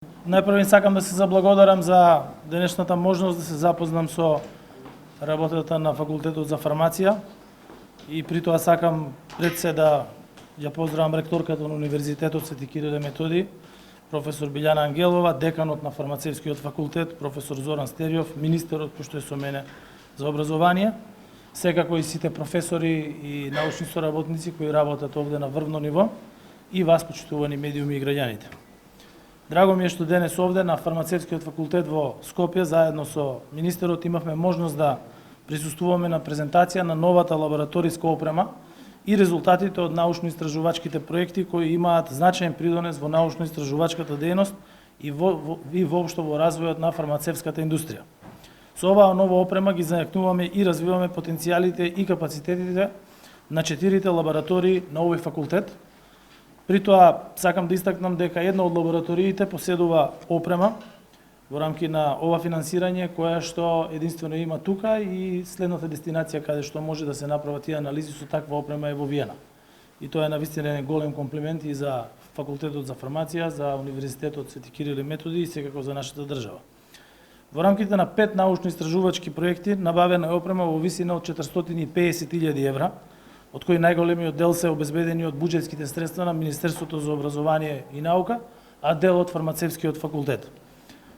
Најпрво сакам да се заблагодарам за денешната можност да се запознам со работата на Факултетот за фармација и при тоа сакам пред се да ја поздравам ректорката на Универзитетот Свети Кирил и Методи, професор Билјана Ангелова, деканот на Фармацевскиот факултет, професор Зоран Стериов, министерот, кој што е со мене за образование, секако и сите професори и научни соработници кои работат овде на врвно ниво и вас, почитувани медиуми и граѓаните. Драго ми е што денес овде на Фармацевскиот факултет во Скопје, заедно со министерот, имавме можност да присуствуваме на презентација на новата лабораториска опрема и резултатите од научно-истражувачките проекти кои имаат значаен придонес во научно-истражувачката дејност и воопшто во развојот на фармацевската индустрија. Со оваа нова опрема ги зајакнуваме и развиваме потенцијалите и капацитетите на 4 лаборатории на овој факултет. При тоа сакам да истакнам дека една од лабораториите поседува опрема во рамки на ова финансирање која што единствено има тука и следната дестинација каде што може да се направат тие анализи со таква опрема е во Виена. И тоа е навистина еден голем комплимент и за Факултетот за фармација, за Универзитетот Свети Кирил и Методи и секако за нашата држава. Во рамките на 5 научно-истражувачки проекти набавена е опрема во висина од 450.000 евра, од кои најголемиот дел се обезбедени од буџетските средства на Министерството за образование и наука, а дел од Фармацевскиот факултет.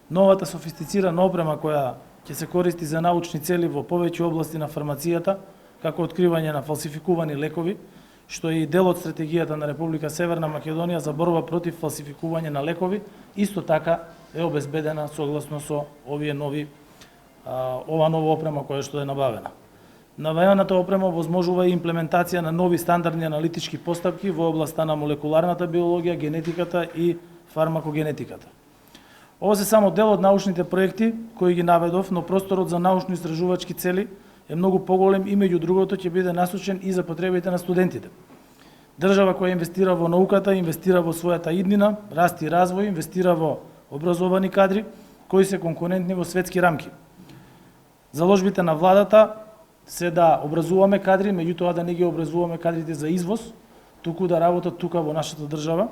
Новата софистицирана опрема која ќе се користи за научни цели во повеќе области на фармацијата, како откривање на фалсификувани лекови, што е и дел од стратегијата на Република Северна Македонија за борба против фалсификување на лекови, исто така е обезбедена согласно со ова нова опрема која што е набавена. Набавената опрема возможува и имплементација на нови стандардни аналитички постапки во областа на молекуларната биологија, генетиката и фармакогенетиката. Ова се само дел од научните проекти кои ги наведов, но просторот за научно-истражувачки цели е многу поголем и меѓу другото ќе биде насочен и за потребите на студентите. Држава која инвестира во науката, инвестира во својата иднина, раст и развој, инвестира во образовани кадри кои се конкурентни во светски рамки. Заложбите на владата се да образуваме кадри, меѓутоа да не ги образуваме кадрите за извоз, туку да работат тука во нашата држава.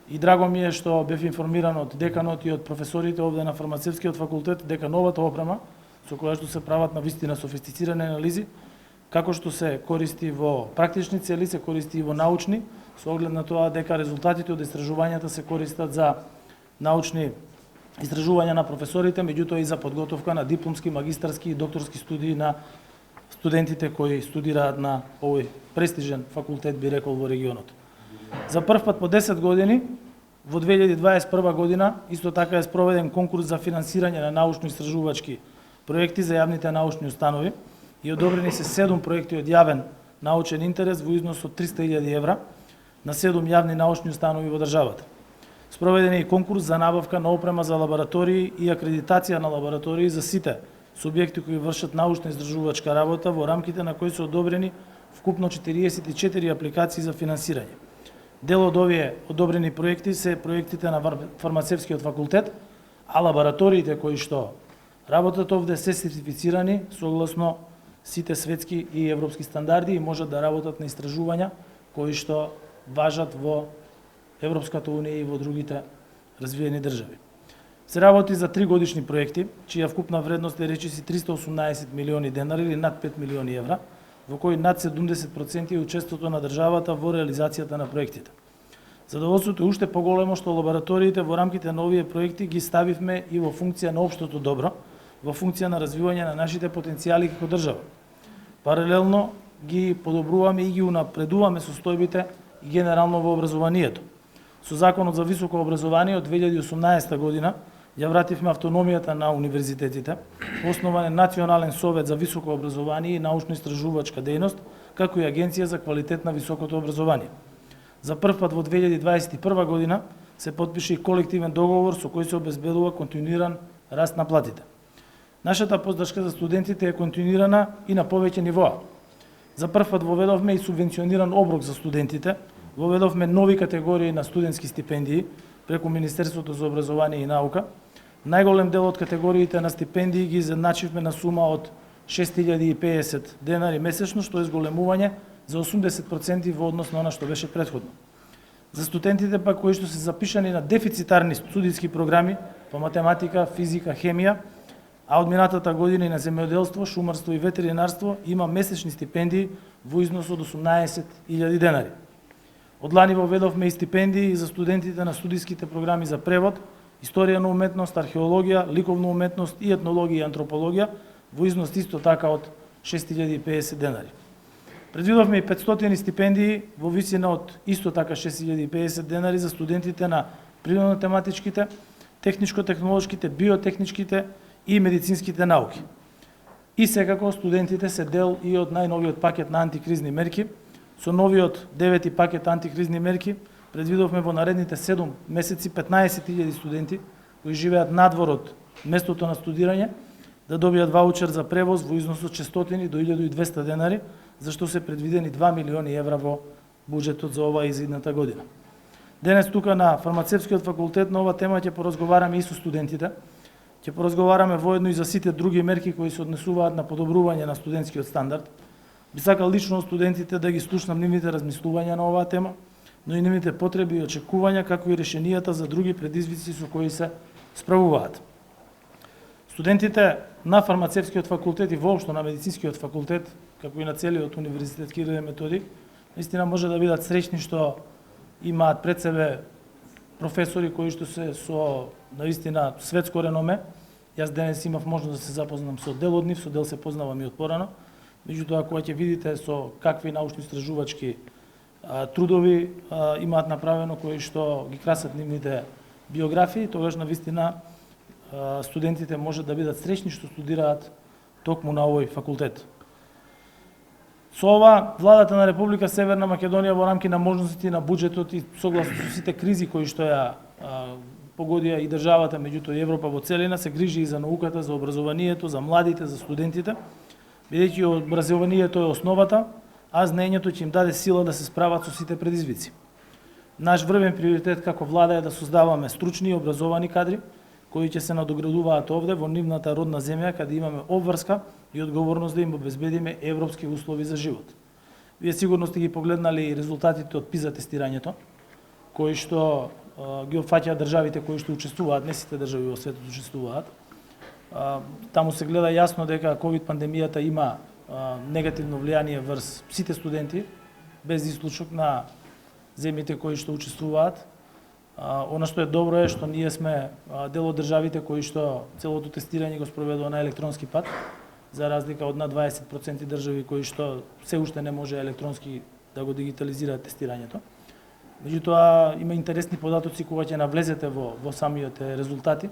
И драго ми е што бев информиран од деканот и од професорите овде на Фармацевскиот факултет дека новата опрема, со која што се прават на вистина софистицирани анализи, како што се користи во практични цели, се користи и во научни, со оглед на тоа дека резултатите од истражувањата се користат за научни истражувања на професорите, меѓутоа и за подготовка на дипломски, магистарски и докторски студии на студентите кои студираат на овој престижен факултет, би рекол, во регионот. За прв пат по 10 години, во 2021 година, исто така е спроведен конкурс за финансирање на научно-истражувачки проекти за јавните научни установи и одобрени се 7 проекти од јавен научен интерес во износ од 300.000 евра на 7 јавни научни установи во државата. Спроведен е и конкурс за набавка на опрема за лаборатории и акредитација на лаборатории за сите субјекти кои вршат научно-истражувачка работа, во рамките на кои се одобрени вкупно 44 апликации за финансирање. Дел од овие одобрени проекти се проектите на Фармацевскиот факултет, а лабораториите кои што работат овде се сертифицирани согласно сите светски и европски стандарди и можат да работат на истражувања кои што важат во Европската унија и во другите развиени држави. Се работи за 3 годишни проекти, чија вкупна вредност е речиси 318 милиони денари или над 5 милиони евра, во кои над 70% е учеството на државата во реализацијата на проектите. Задоволството е уште поголемо што лабораториите во рамките на овие проекти ги ставивме и во функција на општото добро, во функција на развивање на нашите потенцијали како држава. Паралелно ги подобруваме и ги унапредуваме состојбите и генерално во образованието. Со Законот за високо образование од 2018 година ја вративме автономијата на универзитетите, основан е Национален совет за високо образование и научно-истражувачка дејност, како и Агенција за квалитет на високото образование. За прв пат во 2021 година се потпише и колективен договор со кој се обезбедува континуиран раст на платите. Нашата поддршка за студентите е континуирана и на повеќе нивоа. За прв пат воведовме и субвенциониран оброк за студентите, воведовме нови категории на студентски стипендии преку Министерството за образование и наука. Најголем дел од категориите на стипендии ги изедначивме на сума од 6.050 денари месечно, што е зголемување за 80% во однос на она што беше претходно. За студентите пак кои што се запишани на дефицитарни студиски програми по математика, физика, хемија, а од минатата година и на земјоделство, шумарство и ветеринарство има месечни стипендии во износ од 18.000 денари. Од лани воведовме и стипендии за студентите на студиските програми за превод, историја на уметност, археологија, ликовна уметност и етнологија и антропологија во износ исто така од 6.050 денари. Предвидовме и 500 стипендии во висина од исто така 6.050 денари за студентите на природно-тематичките, техничко-технолошките, биотехничките и медицинските науки. И секако студентите се дел и од најновиот пакет на антикризни мерки. Со новиот 9-ти пакет антикризни мерки предвидовме во наредните 7 месеци 15.000 студенти кои живеат надвор од местото на студирање да добијат ваучер за превоз во износ од 600 до 1.200 денари, за што се предвидени 2 милиони евра во буџетот за оваа изидната година. Денес тука на Фармацевскиот факултет на ова тема ќе поразговараме и со студентите. Ќе поразговараме воедно и за сите други мерки кои се однесуваат на подобрување на студентскиот стандард. Би сакал лично студентите да ги слушнам нивните размислувања на оваа тема, но и нивните потреби и очекувања, како и решенијата за други предизвици со кои се справуваат. Студентите на Фармацевскиот факултет и воопшто на Медицинскиот факултет, како и на целиот универзитет Кирил и Методий, наистина може да бидат среќни што имаат пред себе професори кои што се со наистина светско реноме. Јас денес имав можност да се запознам со дел од нив, со дел се познавам и од порано. Меѓутоа, кога ќе видите со какви научно-истражувачки трудови имаат направено кои што ги красат нивните биографии, тогаш навистина студентите може да бидат среќни што студираат токму на овој факултет. Со ова, владата на Република Северна Македонија во рамки на можностите на буџетот и согласно со сите кризи кои што ја погодија и државата, меѓутоа и Европа во целина, се грижи и за науката, за образованието, за младите, за студентите, бидејќи образованието е основата, а знаењето ќе им даде сила да се справат со сите предизвици. Наш врвен приоритет како влада е да создаваме стручни и образовани кадри, кои ќе се надоградуваат овде во нивната родна земја, каде имаме обврска и одговорност да им обезбедиме европски услови за живот. Вие сигурно сте ги погледнали резултатите од ПИЗА тестирањето, кои што ги опфаќаат државите кои што учествуваат, не сите држави во светот учествуваат. Таму се гледа јасно дека ковид пандемијата има негативно влијание врз сите студенти, без исклучок на земјите кои што учествуваат. Она што е добро е што ние сме дел од државите кои што целото тестирање го спроведува на електронски пат, за разлика од над 20% држави кои што се уште не може електронски да го дигитализираат тестирањето. Меѓутоа има интересни податоци кога ќе навлезете во самите резултати.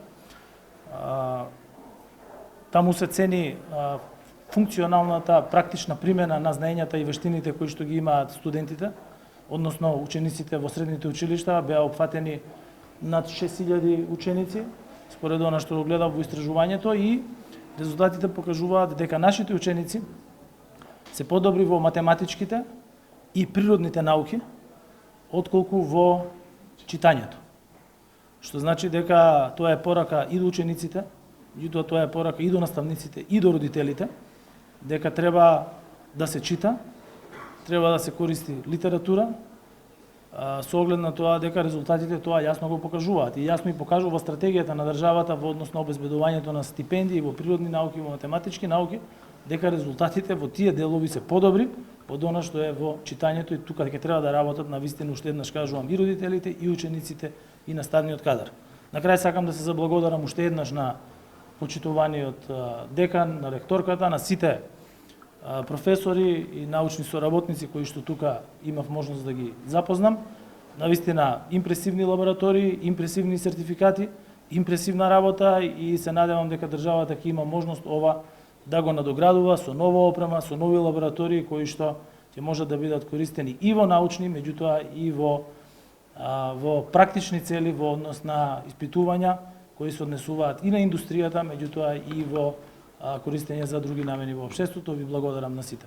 Таму се цени функционалната практична примена на знаењата и вештините кои што ги имаат студентите, односно учениците во средните училишта беа опфатени над 6000 ученици, според она што го гледав во истражувањето, и резултатите покажуваат дека нашите ученици се подобри во математичките и природните науки отколку во читањето. Што значи дека тоа е порака и до учениците, меѓутоа тоа е порака и до наставниците и до родителите, дека треба да се чита, треба да се користи литература, со оглед на тоа дека резултатите тоа јасно го покажуваат. И јасно и покажува стратегијата на државата во однос на обезбедувањето на стипендии во природни науки и во математички науки, дека резултатите во тие делови се подобри од она што е во читањето, и тука ќе треба да работат на вистина, уште еднаш кажувам, и родителите, и учениците, и наставниот кадар. На крај сакам да се заблагодарам уште еднаш на почитуваниот декан, на ректорката, на сите професори и научни соработници кои што тука имав можност да ги запознам. Навистина импресивни лаборатории, импресивни сертификати, импресивна работа, и се надевам дека државата ќе има можност ова да го надоградува со нова опрема, со нови лаборатории кои што ќе можат да бидат користени и во научни, меѓутоа и во практични цели во однос на испитувања кои се однесуваат и на индустријата, меѓутоа и во користење за други намени во општеството. Ви благодарам на сите.